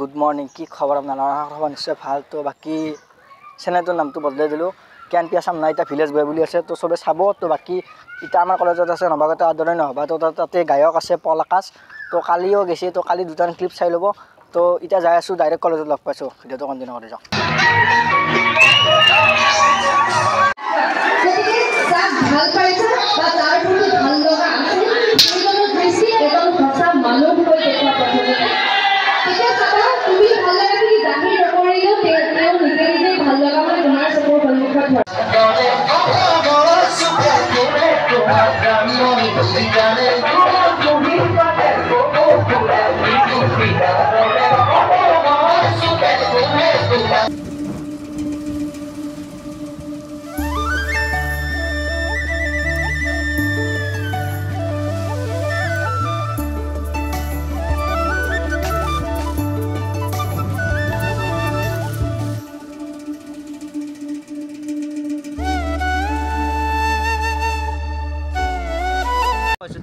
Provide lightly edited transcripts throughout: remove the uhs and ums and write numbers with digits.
good morning की खबर खबर निश्चय ভাল तो बाकी चेनेलটোৰ नामটো বদলাই দিলোঁ কেন পি আছাম নাই এটা ভিলেজ বয় বুলি আছে তো চবে চাব তো বাকি এটা আমাৰ কলেজত আছে নৱাগত আদৰণি নহবা তো তাতে গায়ক আছে পল আকাশ তো কালিও গেছে তো কালি দুটা ক্লিপ চাই ল'ব তো এতিয়া যাই আছোঁ ডাইৰেক্ট কলেজত লগ পাইছোঁ ভিডিঅ'টো কণ্টিনিউ কৰি যাওঁ ভাল পাইছে বা তাৰ প্ৰতি ভাল লগা আছে সেইজনৰ দৃষ্টি একদম সঁচা মানুহ হৈ দেখা পাবলৈ এতিয়া চাবা তুমি ভাল লগা কি জাহিৰ নকৰিলেও তেওঁ নিজে নিজে ভাল লগা মানে তোমাৰ চকুৰ সন্মুখত হয়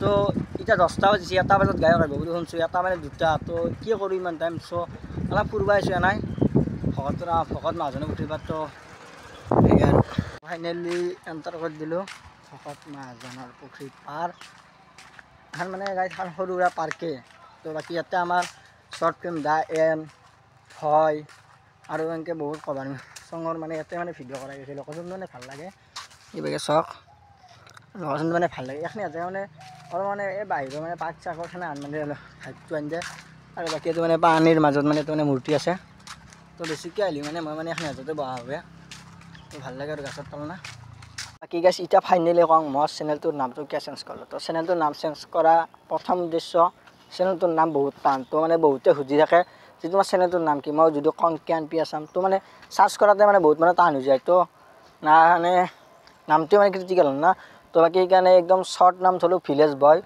तो इतना 10টা বাজিছে 1টা বজাত গায়ক আহিব বুলি শুনছোঁ 1টা মানে 2টা তো কি কৰোঁ ইমান টাইম চ' অলপ ফুৰিব আহিছোঁ নাই ভকত মাজনে উঠিবা তো এই আৰু ফাইনেলি এণ্টাৰ কৰি দিলোঁ ভকত মাজনৰ পুখুৰী পাৰ এখন মানে গাড়ী সৰু সুৰা পাৰ্কে তো বাকী ইয়াতে আমাৰ শ্বৰ্ট ফিল্ম দা এন হয় আৰু এনেকৈ বহুত কভাৰ চঙৰ মানে ইয়াতে মানে ভিডিঅ' কৰা গৈছে লোকেশ্যন মানে ভাল লাগে এইভাগে চখ লোকেশ্যনটো মানে ভাল লাগে এইখিনি ইয়াতে মানে অলপ মানে এই বাহিৰৰ মানে পাৰ্ক চাৰ্কৰ খানে আন মানে হাইটটো আনি যায় আৰু বাকী এইটো মানে পানীৰ মাজত মানে এইটো মানে মূৰ্তি আছে তো বেছিকৈ আহিলে মানে মই মানে এইখিনি হাজতে বহা হবে তো ভাল লাগে আৰু গাছৰ তল না বাকী গাছ এতিয়া ফাইনেলি কওঁ মই চেনেলটোৰ নামটো কিয় চেঞ্জ কৰিলোঁ তো চেনেলটোৰ নাম চেঞ্জ কৰা প্ৰথম উদ্দেশ্য চেনেলটোৰ নাম বহুত টান তো মানে বহুতে সুধি থাকে যে তোমাৰ চেনেলটোৰ নাম কি মই যদি কওঁ কেন পি আছাম তো মানে চাৰ্চ কৰাতে মানে বহুত মানে টান হৈ যায় তো না মানে নামটোৱে মানে ক্ৰিটিকেল হ'ল না তো বাকী সেইকাৰণে একদম শ্বৰ্ট নাম থলোঁ ভিলেজ বয়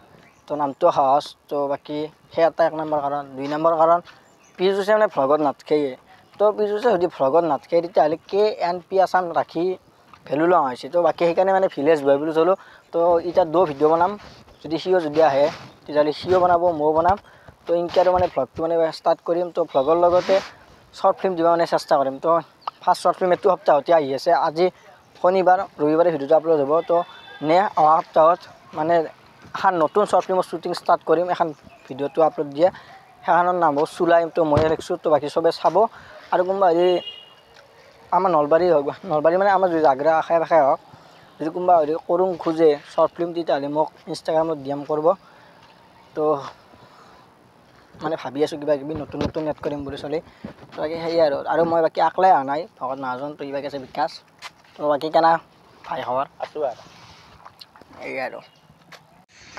তো নামটো সহজ তো বাকী সেই এটা 1 নম্বৰ কাৰণ 2 নম্বৰ কাৰণ পিজুছে মানে ভ্লগত নাথাকেয়ে তো পিজুছে যদি ভ্লগত নাথাকে তেতিয়াহ'লে কে এন পি আছাম ৰাখি ভেলু লোৱা হৈছে তো বাকী সেইকাৰণে মানে ভিলেজ বয় বুলি থলোঁ তো এতিয়া 2 ভিডিঅ' বনাম যদি সিও যদি আহে তেতিয়াহ'লে সিও বনাব ময়ো বনাম তো ইনকে আৰু মানে ভ্লগটো মানে ষ্টাৰ্ট কৰিম তো ভ্লগৰ লগতে শ্বৰ্ট ফিল্ম দিব মানে চেষ্টা কৰিম তো ফাৰ্ষ্ট শ্বৰ্ট ফিল্ম এইটো সপ্তাহতে আহি আছে আজি শনিবাৰ ৰবিবাৰে ভিডিঅ'টো আপলোড হ'ব তো নে অহা সপ্তাহত মানে এখন নতুন শ্বৰ্ট ফিল্মৰ শ্বুটিং ষ্টাৰ্ট কৰিম এখন ভিডিঅ'টো আপলোড দিয়ে সেইখনৰ নাম হ'ব চুলাই তো ময়ে লিখিছোঁ তো বাকী চবে চাব আৰু কোনোবা হেৰি আমাৰ নলবাৰী হওক নলবাৰী মানে আমাৰ যদি জাগৰা আশে পাশে হওক যদি কোনোবা হেৰি কৰোঁ খোজে শ্বৰ্ট ফিল্ম তেতিয়াহ'লে মোক ইনষ্টাগ্ৰামত DM কৰিব তো মানে ভাবি আছোঁ কিবা কিবি নতুন নতুন এড কৰিম বুলি চলি তো বাকী সেয়ে আৰু মই বাকী আকলাই অহা নাই ভকত নাজন তো কিবাকৈ আছে বিকাশ তো বাকী কেনা ভাই খবৰ আছোঁ আৰু এই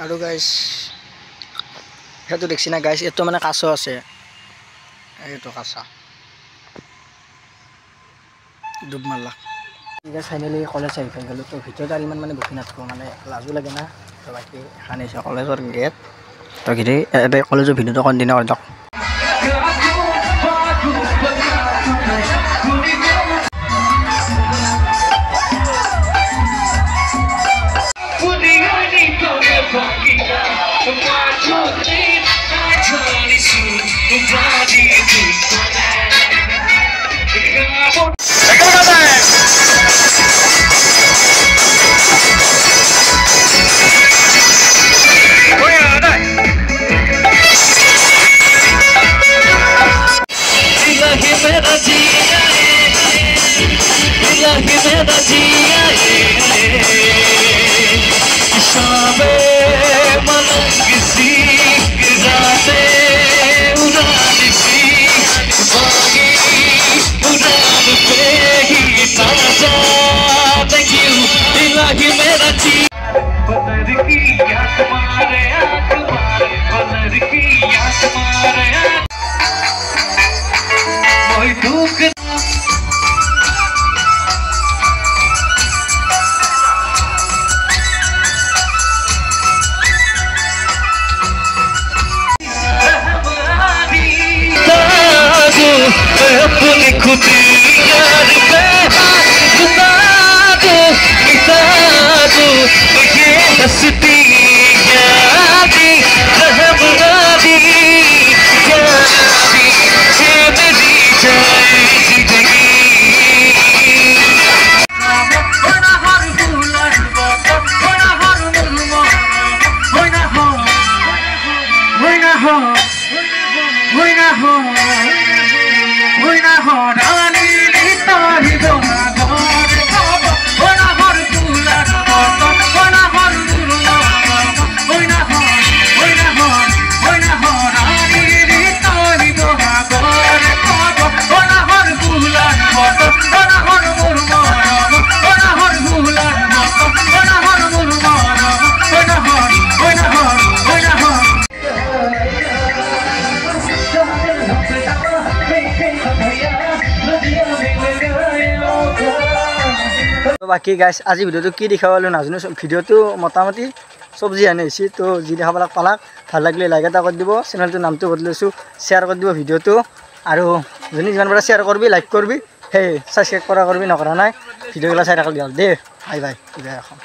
আৰু গাইছ সেইটো দেখছি না গাইছ এইটো মানে কাছ আছে এইটো কাছা ডুব মাৰলা ঠিক আছে ফাইনেলি কলেজ আহি পাই গ'লোঁ তো ভিতৰত আৰু ইমান মানে বহি নাথাকোঁ মানে লাজো লাগে না তো বাকী এখন আহিছে কলেজৰ গেট তো ঘিৰি ইয়াতে কলেজৰ ভিডিঅ'টো কণ্টিনিউ কৰি দিয়ক अपनी खुदी यार पे खुदा दो मिटा दो ये हस्ती বাকী গাইছ আজি ভিডিঅ'টো কি দেখাবলৈ নাজানো ভিডিঅ'টো মোটামুটি চব্জি আনিছে তো যি দেখাবিলাক পালাক ভাল লাগিলে লাইক এটা কৰি দিব চেনেলটোৰ নামটো বদলাইছোঁ শ্বেয়াৰ কৰি দিব ভিডিঅ'টো আৰু যোনে যিমান পাৰে শ্বেয়াৰ কৰিবি লাইক কৰিবি সেই ছাবস্ক্ৰাইব কৰা কৰিবি নকৰা নাই ভিডিঅ'বিলাক চাই থাকক দিয়ক দে বাই বাই